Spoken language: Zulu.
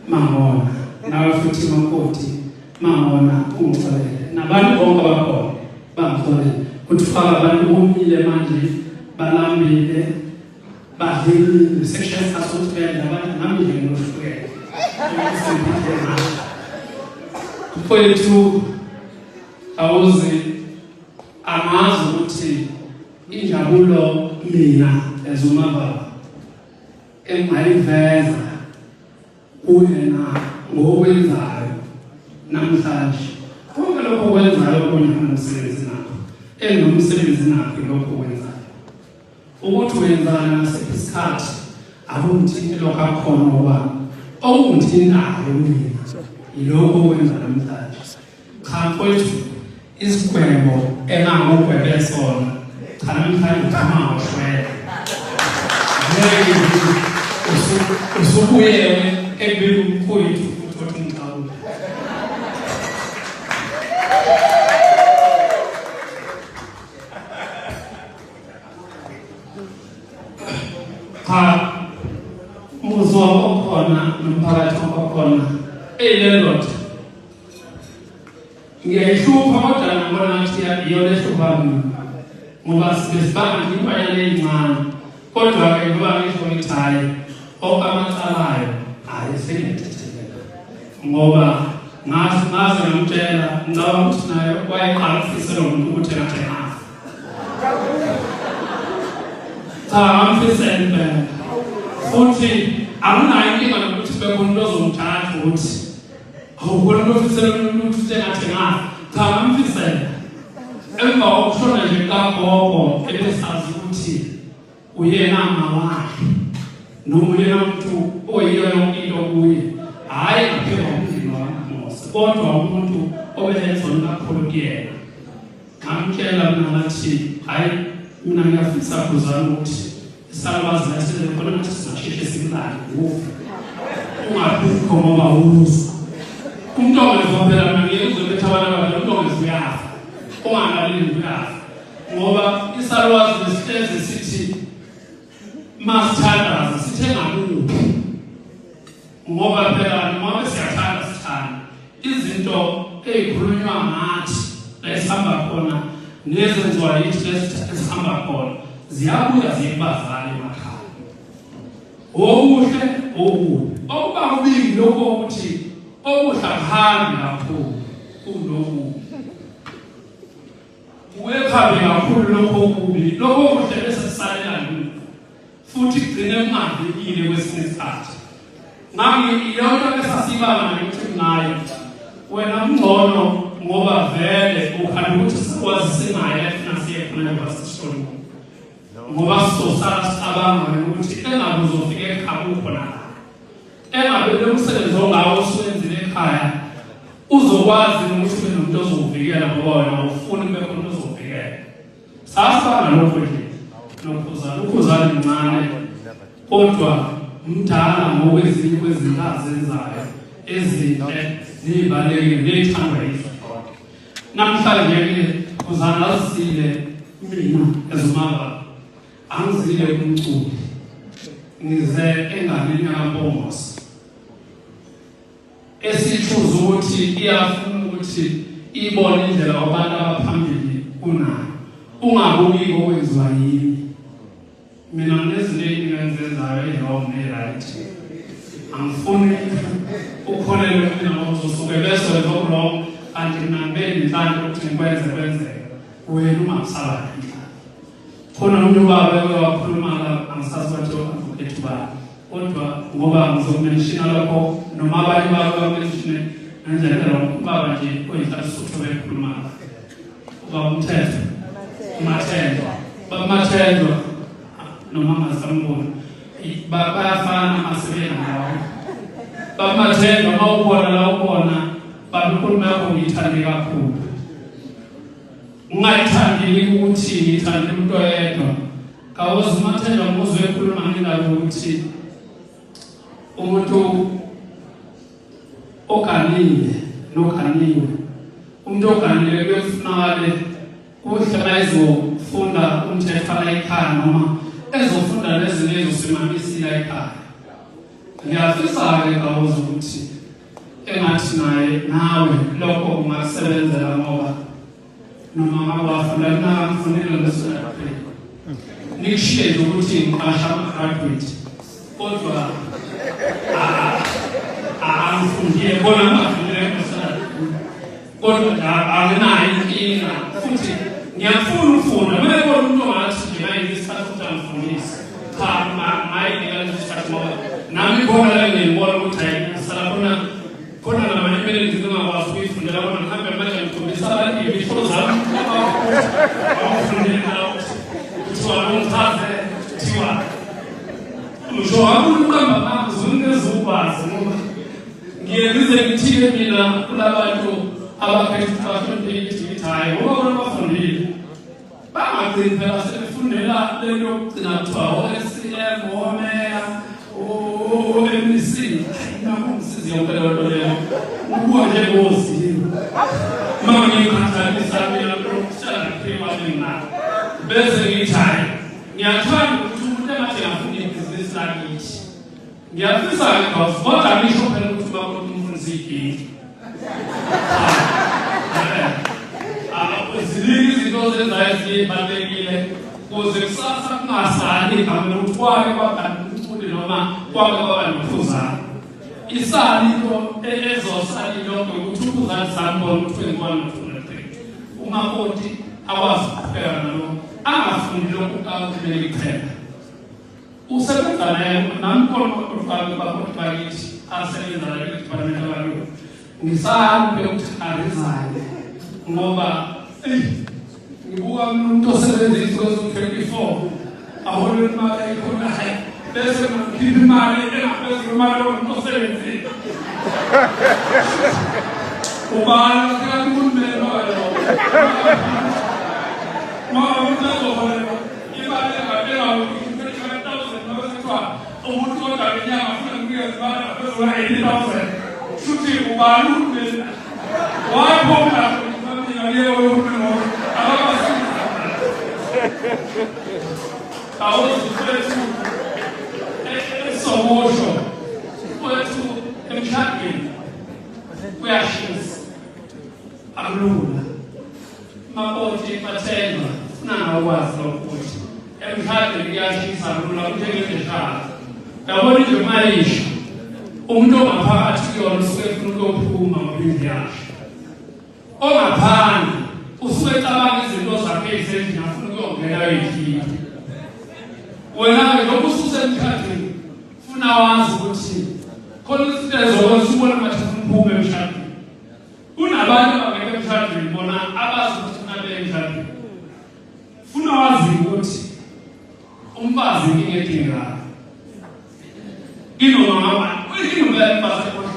mangona nawe futhi makoti mangona ungixolele nabantu bonke abakhona bangixolele kuthi faka abantu bomile manje balambile badlile section asokuphela abantu ngamile ngohlukene kwethu awuze amazi ukuthi injabulo mina ezumababa engayiveza kuyena ngokwenzayo namhlanje konke lokho okwenzayo kunomsebenzi nakho enomsebenzi nakho lokho okwenzayo ukuthi wenzana ngasiphi isikhathi akumthini lokho akhona ngoba okungithintayo mina yilokho okwenza namhlanje cha mfowethu isigwebo engangogwebe sona cha namhlanje uthama ngoshwele usubuyewe ekubeni umfowethu futhi othi ngixawule cha umuzwa okhona nomphakathi okhona eyilelodwa ngiyayihlupa kodwa ngibona ukuthi iyona ehlupha mina ngoba sibesibanga impayana encane kodwa ke ngoba ngisho ngithaye okamacalayo ayisengethetheka ngoba ngazi ngamtshela ngicabanga ukuthi naye wayeqala ukufisela umuntu ukuthi engathenganga cha amfisele futhi akunayo inkinga nokuthi bekhona ozomthatha ukuthi awubona ukufisela umuntu ukuthi engathenganga cha amfisele emva kokushona nje kagogo ebesazi ukuthi uyena mawakhe noma uyena umuntu oyiyona into kuye hayi ngaphela umndeni wakaMose kodwa umuntu obelezona kakhulu kuyena ngamtshela mina ngathi hayi mina ngiyafisa kuzana ukuthi isalabazi lathi khona ukuthi sizosheshe simlande ngoku ungabikho ngoba uza umuntu ongezwa phela ngeke uzobetha abantu abadala umuntu ongezwa uyafa ungangalindi uyafa ngoba isalwazi lesihlezi sithi masithandaza sithenga kuphi ngoba phela noma siyathanda sithanda izinto ezikhulunywa ngathi lesihamba khona nezenziwa yithi lesihamba khona ziyabuya ziyibazali emakhaya okuhle okubi okuba kubili lokho ukuthi okuhle akuhambi kakhulu kuloku uwephambi kakhulu lokho okubi lokho kuhle bese sisalela lutho futhi kugcine kungavekile kwesinye isikhathi iyona besasibanga ukuthi ngayo wena mngcono ngoba vele ukhanda ukuthi sikwazi singaye efuna siye khona ebasisholo ngoba sizosala sicabanga ukuthi engabe uzofika ekhaya ukhona engabe lo msebenzi ongawo oswenzile ekhaya uzokwazi ukuthi ube nomuntu ozokuvikela ngoba wena ufuna kube khona ozokuvikela sasibanga lokho nje nokhuzana incane kodwa mdala ngokwezinye kwezinto azenzayo ezinhle zibaleke nezithandwa yizona namhlanje ke khuzana asile mina ezimaba angizile kumculi ngize enganeni kaMpongos esithuza ukuthi iyafuna ukuthi ibone indlela abantu abaphambili kunayo ungabuki okwenziwa yini mina nezinto engizenzayo e-wrong ne-right angifuni ukholelwe mina ngokuzosuke bese wrong kanti mina ngibeni inhlanhla ukuthi kwenzeke wena ungakusabani khona umuntu ubaba wakhuluma angisazi bathi advocate ba kodwa ngoba ngizomenshina lokho noma abanye babo bamenshine ngendlela ubaba nje oyinhlalo suthu bekhuluma uba umthetho Mathendo noma ngasambona bayafana amasebenzi ngawo Mathendo mawubona la ubona babikhuluma yakho ngithande kakhulu ungayithandi ukuthi ngithande umuntu oyedwa kawuzi Mathendo ngizwe ekhuluma ngindaba ukuthi umuntu okanile nokanile umuntu okanile kuyofunakala kuhle ezofunda umthetho la ekhaya noma ezofunda lezinto ezosimamisile ekhaya ngiyafisa-ke Gawuza ukuthi engathi nawe lokho ungasebenzela ngoba noma wafuna nakamfunile ngesonaphela nikushiye nje ukuthi ngiqasha ama-graduate kodwa angifundile bona ngafundile ngesonaphela kodwa anginayo inkinga futhi ngiyafuna ukufunda mebona umuntu ongathi nje mayisikhathi ukuthi angifundise cha mayinika lesikhathi ngoba nami khona la ngiyibona ukuthi ayisala khona namanye kumele ngingakwazi ukuyifundela bona ngihambe manje ngikhombisa abantu ibifo zami awufundela kuthiwa ngichaze kuthiwa usho akuqamba manje zingezukwazi ngoba ngiyenze ngithike mina kulabantu abakhetha hayi ngoba bona bafundile bangagcini phela sebefundela lento yokugcina kuthiwa o-SCM o-MEA o-MEC nakungisize yonke leyo nto leyo ukuwa nje ngozilo uma ngiyikhathalisa mina lokuhlala ngiphiwa bese ngithi hayi ngiyathanda ukuthi umuntu engathi ngafunda ibhizinisi lakithi ngiyafisa-ke kodwa ngisho phela ukuthi uba umfundisi igili ziningi izinto zenzayo zibalulekile ukuze kusasa kungasali igama lokuthi kwake kwaba nomculi noma kwake kwaba nophuzane isali into ezosali lonke ukuthi uphuzane sambona ukuthi ngibona nothunetheke umakoti akwazi ukupheka nalo angafundi lokhu akumele kuphela usebenza naye namkhona umakoti bakoti bakithi asebenza naye kwi-department yabalungu ngisahambe ukuthi arizayo ngoba ngibuka umuntu osebenza izinto 24 ahole imali ekhona bese ngikhipha imali engaphezulu imali yomuntu osebenzile ubala kanti umuntu loyo umuntu ozoholela imali engabeka u-25,000 nokuthiwa umuntu kodwa ngenyanga afuna nginikeza imali ngaphezulu ka-80,000 futhi ubala umuntu waphonga awuzufethu esomosho wethu emshadweni kuyashisa akulula makoti bathenga funa ngakwazi lokuthi emshadweni kuyashisa akulula kuthengezeshaka yabona nje mayisha umuntu ongaphakathi kuyona usuke efuna ukuyophuma ngaphinda yasho ongaphandle usuke ecabanga izinto zakhe ezendlini afuna ukuyongena ey'khipha wena-ke lokhu ususemshadweni funa wazi ukuthi khona izinto ezokwenza ubona ngathi ufuna uphume emshadweni kunabantu abangeke emshadweni bona abazi ukuthi funa beye emshadweni funa wazi ukuthi umfazi inkinga edingekayo inoma ngabani kuyini umfazi